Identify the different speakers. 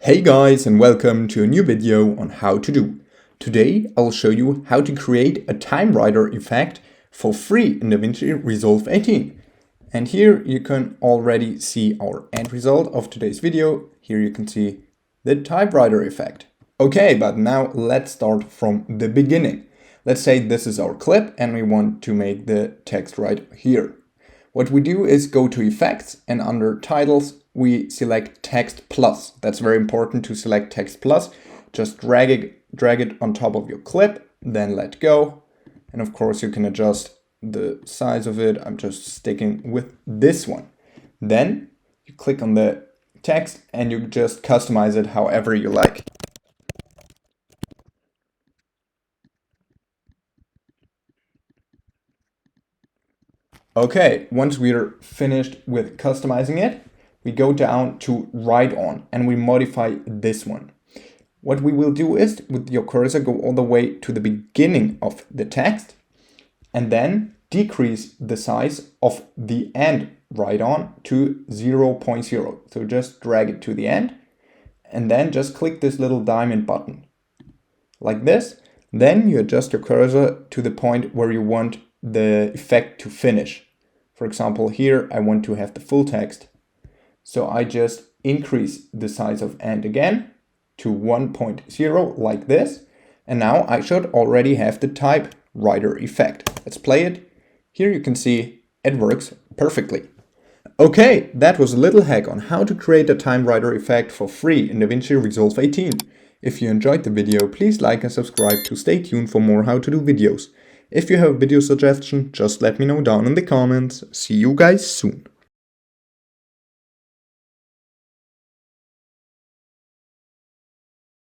Speaker 1: Hey guys, and welcome to a new video on how to do. Today I'll show you how to create a time writer effect for free in DaVinci Resolve 18. And here you can already see our end result of today's video. Here you can see the typewriter effect. Okay, but now let's start from the beginning. Let's say this is our clip and we want to make the text right here. What we do is go to Effects, and under Titles we select Text Plus. That's very important to select Text Plus. Just drag it on top of your clip, then let go. And of course you can adjust the size of it. I'm just sticking with this one. Then you click on the text and you just customize it however you like. Okay, once we're finished with customizing it, we go down to Write On and we modify this one. What we will do is, with your cursor, go all the way to the beginning of the text and then decrease the size of the end Write On to 0.0. So just drag it to the end and then just click this little diamond button like this. Then you adjust your cursor to the point where you want the effect to finish. For example, here I want to have the full text. So I just increase the size of and again to 1.0 like this. And now I should already have the typewriter effect. Let's play it. Here you can see it works perfectly. Okay, that was a little hack on how to create a typewriter effect for free in DaVinci Resolve 18. If you enjoyed the video, please like and subscribe to stay tuned for more how to do videos. If you have a video suggestion, just let me know down in the comments. See you guys soon.